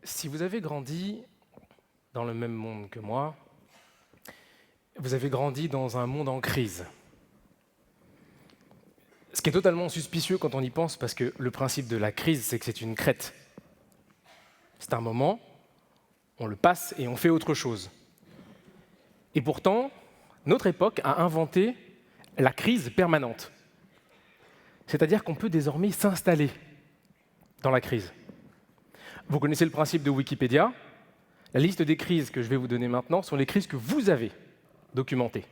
Si vous avez grandi dans le même monde que moi, vous avez grandi dans un monde en crise. Ce qui est totalement suspicieux quand on y pense, parce que le principe de la crise, c'est que c'est une crête. C'est un moment, on le passe et on fait autre chose. Et pourtant, notre époque a inventé la crise permanente. C'est-à-dire qu'on peut désormais s'installer dans la crise. Vous connaissez le principe de Wikipédia. La liste des crises que je vais vous donner maintenant sont les crises que vous avez documentées.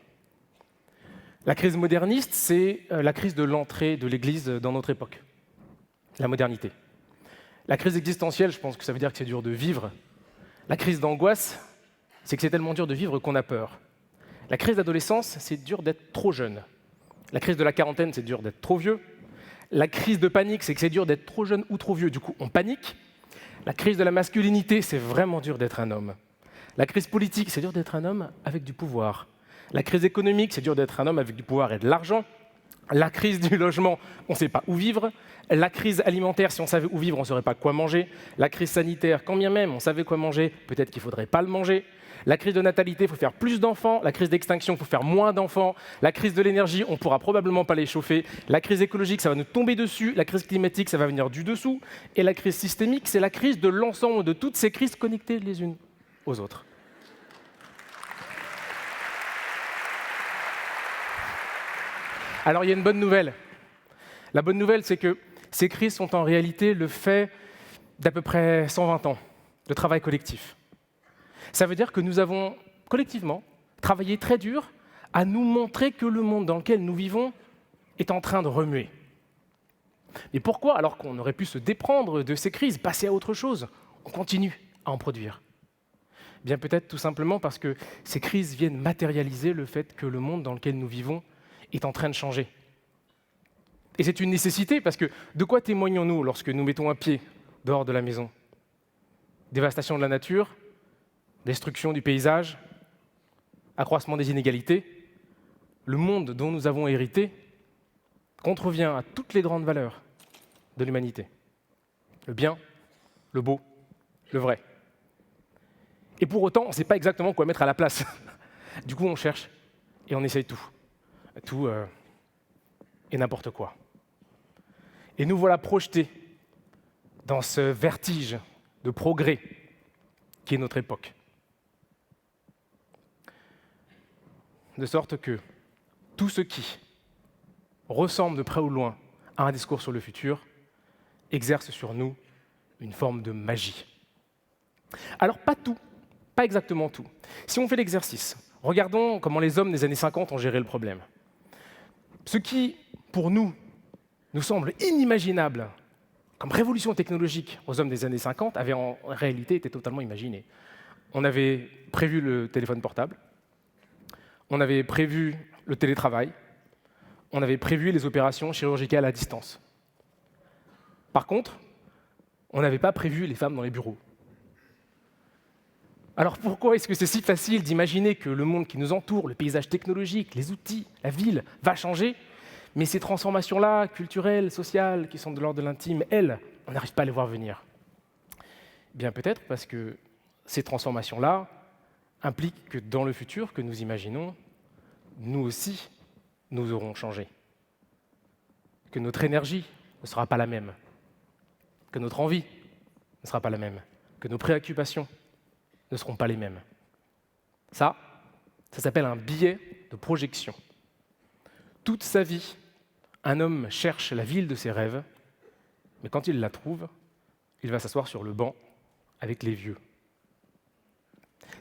La crise moderniste, c'est la crise de l'entrée de l'Église dans notre époque, la modernité. La crise existentielle, je pense que ça veut dire que c'est dur de vivre. La crise d'angoisse, c'est que c'est tellement dur de vivre qu'on a peur. La crise d'adolescence, c'est dur d'être trop jeune. La crise de la quarantaine, c'est dur d'être trop vieux. La crise de panique, c'est que c'est dur d'être trop jeune ou trop vieux, du coup on panique. La crise de la masculinité, c'est vraiment dur d'être un homme. La crise politique, c'est dur d'être un homme avec du pouvoir. La crise économique, c'est dur d'être un homme avec du pouvoir et de l'argent. La crise du logement, on ne sait pas où vivre. La crise alimentaire, si on savait où vivre, on ne saurait pas quoi manger. La crise sanitaire, quand bien même on savait quoi manger, peut-être qu'il ne faudrait pas le manger. La crise de natalité, il faut faire plus d'enfants. La crise d'extinction, il faut faire moins d'enfants. La crise de l'énergie, on ne pourra probablement pas les chauffer. La crise écologique, ça va nous tomber dessus. La crise climatique, ça va venir du dessous. Et la crise systémique, c'est la crise de l'ensemble de toutes ces crises connectées les unes aux autres. Alors, il y a une bonne nouvelle. La bonne nouvelle, c'est que ces crises sont en réalité le fait d'à peu près 120 ans de travail collectif. Ça veut dire que nous avons collectivement travaillé très dur à nous montrer que le monde dans lequel nous vivons est en train de remuer. Mais pourquoi, alors qu'on aurait pu se déprendre de ces crises, passer à autre chose, on continue à en produire? Bien peut-être tout simplement parce que ces crises viennent matérialiser le fait que le monde dans lequel nous vivons est en train de changer. Et c'est une nécessité, parce que de quoi témoignons-nous lorsque nous mettons un pied dehors de la maison? Dévastation de la nature, destruction du paysage, accroissement des inégalités. Le monde dont nous avons hérité contrevient à toutes les grandes valeurs de l'humanité. Le bien, le beau, le vrai. Et pour autant, on ne sait pas exactement quoi mettre à la place. Du coup, on cherche et on essaye tout. Tout et n'importe quoi. Et nous voilà projetés dans ce vertige de progrès qui est notre époque. De sorte que tout ce qui ressemble de près ou de loin à un discours sur le futur exerce sur nous une forme de magie. Alors pas tout, pas exactement tout. Si on fait l'exercice, regardons comment les hommes des années 50 ont géré le problème. Ce qui, pour nous semble inimaginable comme révolution technologique aux hommes des années 50 avait en réalité été totalement imaginé. On avait prévu le téléphone portable, on avait prévu le télétravail, on avait prévu les opérations chirurgicales à distance. Par contre, on n'avait pas prévu les femmes dans les bureaux. Alors pourquoi est-ce que c'est si facile d'imaginer que le monde qui nous entoure, le paysage technologique, les outils, la ville, va changer, mais ces transformations-là, culturelles, sociales, qui sont de l'ordre de l'intime, elles, on n'arrive pas à les voir venir? Bien peut-être parce que ces transformations-là impliquent que dans le futur que nous imaginons, nous aussi, nous aurons changé. Que notre énergie ne sera pas la même, que notre envie ne sera pas la même, que nos préoccupations ne seront pas les mêmes. Ça s'appelle un biais de projection. Toute sa vie, un homme cherche la ville de ses rêves, mais quand il la trouve, il va s'asseoir sur le banc avec les vieux.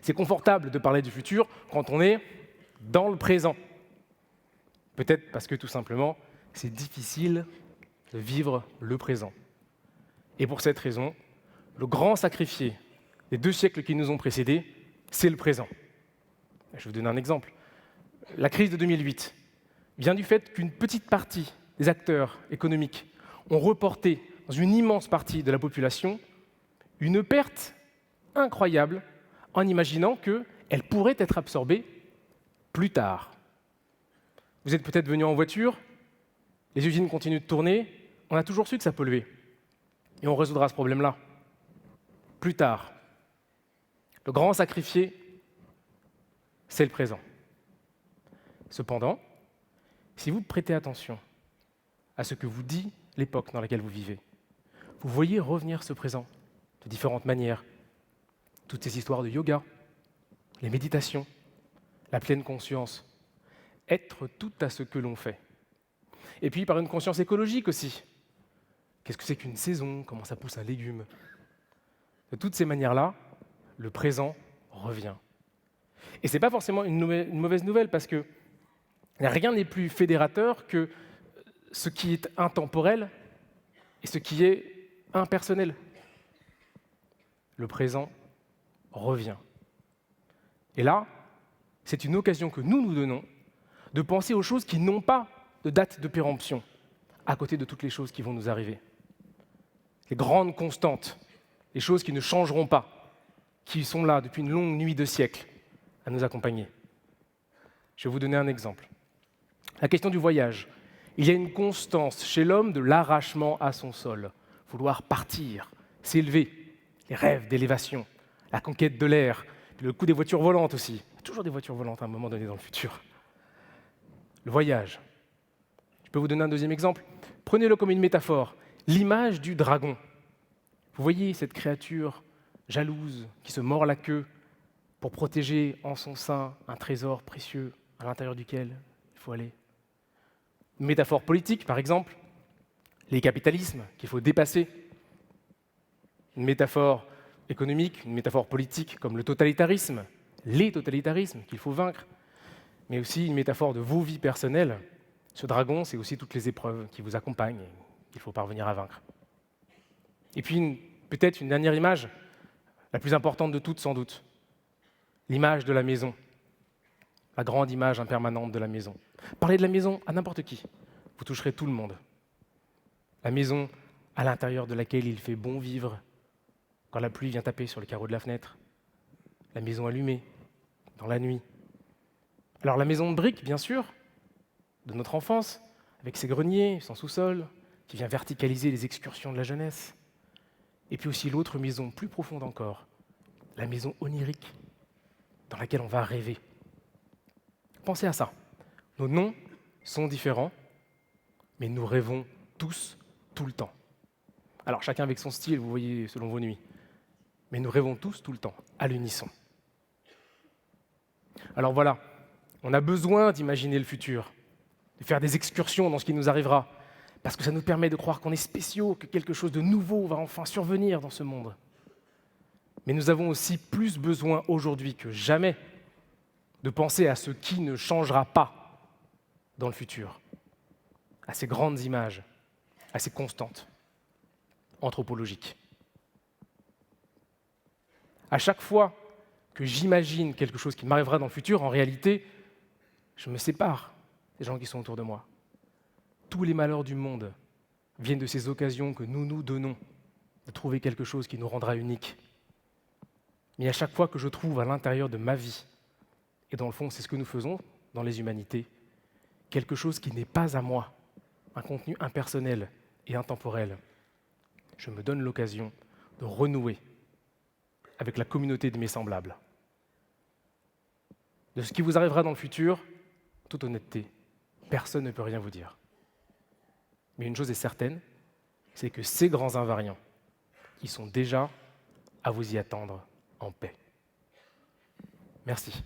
C'est confortable de parler du futur quand on est dans le présent. Peut-être parce que tout simplement, c'est difficile de vivre le présent. Et pour cette raison, le grand sacrifié des 2 siècles qui nous ont précédés, c'est le présent. Je vais vous donner un exemple. La crise de 2008 vient du fait qu'une petite partie des acteurs économiques ont reporté dans une immense partie de la population une perte incroyable en imaginant qu'elle pourrait être absorbée plus tard. Vous êtes peut-être venu en voiture, les usines continuent de tourner, on a toujours su que ça polluait. Et on résoudra ce problème-là. plus tard. Le grand sacrifié, c'est le présent. Cependant, si vous prêtez attention à ce que vous dit l'époque dans laquelle vous vivez, vous voyez revenir ce présent de différentes manières. Toutes ces histoires de yoga, les méditations, la pleine conscience, être tout à ce que l'on fait. Et puis par une conscience écologique aussi. Qu'est-ce que c'est qu'une saison? Comment ça pousse un légume? De toutes ces manières-là, le présent revient. Et ce n'est pas forcément une mauvaise nouvelle, parce que rien n'est plus fédérateur que ce qui est intemporel et ce qui est impersonnel. Le présent revient. Et là, c'est une occasion que nous nous donnons de penser aux choses qui n'ont pas de date de péremption, à côté de toutes les choses qui vont nous arriver. Les grandes constantes, les choses qui ne changeront pas, qui sont là depuis une longue nuit de siècles à nous accompagner. Je vais vous donner un exemple. La question du voyage. Il y a une constance chez l'homme de l'arrachement à son sol, vouloir partir, s'élever, les rêves d'élévation, la conquête de l'air, le coup des voitures volantes aussi. Il y a toujours des voitures volantes à un moment donné dans le futur. Le voyage. Je peux vous donner un deuxième exemple. Prenez-le comme une métaphore. L'image du dragon. Vous voyez cette créature jalouse qui se mord la queue pour protéger en son sein un trésor précieux à l'intérieur duquel il faut aller. Une métaphore politique, par exemple, les capitalismes qu'il faut dépasser. Une métaphore économique, une métaphore politique comme le totalitarisme, les totalitarismes qu'il faut vaincre, mais aussi une métaphore de vos vies personnelles. Ce dragon, c'est aussi toutes les épreuves qui vous accompagnent et qu'il faut parvenir à vaincre. Et puis, peut-être une dernière image, la plus importante de toutes sans doute, l'image de la maison, la grande image impermanente de la maison. Parlez de la maison à n'importe qui, vous toucherez tout le monde. La maison à l'intérieur de laquelle il fait bon vivre, quand la pluie vient taper sur le carreau de la fenêtre. La maison allumée, dans la nuit. Alors la maison de briques, bien sûr, de notre enfance, avec ses greniers, son sous-sol, qui vient verticaliser les excursions de la jeunesse. Et puis aussi l'autre maison, plus profonde encore, la maison onirique, dans laquelle on va rêver. Pensez à ça. Nos noms sont différents, mais nous rêvons tous, tout le temps. Alors chacun avec son style, vous voyez, selon vos nuits. Mais nous rêvons tous, tout le temps, à l'unisson. Alors voilà, on a besoin d'imaginer le futur, de faire des excursions dans ce qui nous arrivera, parce que ça nous permet de croire qu'on est spéciaux, que quelque chose de nouveau va enfin survenir dans ce monde. Mais nous avons aussi plus besoin aujourd'hui que jamais de penser à ce qui ne changera pas dans le futur, à ces grandes images, à ces constantes anthropologiques. À chaque fois que j'imagine quelque chose qui m'arrivera dans le futur, en réalité, je me sépare des gens qui sont autour de moi. Tous les malheurs du monde viennent de ces occasions que nous nous donnons de trouver quelque chose qui nous rendra uniques. Mais à chaque fois que je trouve à l'intérieur de ma vie, et dans le fond, c'est ce que nous faisons dans les humanités, quelque chose qui n'est pas à moi, un contenu impersonnel et intemporel, je me donne l'occasion de renouer avec la communauté de mes semblables. De ce qui vous arrivera dans le futur, en toute honnêteté, personne ne peut rien vous dire. Mais une chose est certaine, c'est que ces grands invariants, ils sont déjà à vous y attendre en paix. Merci.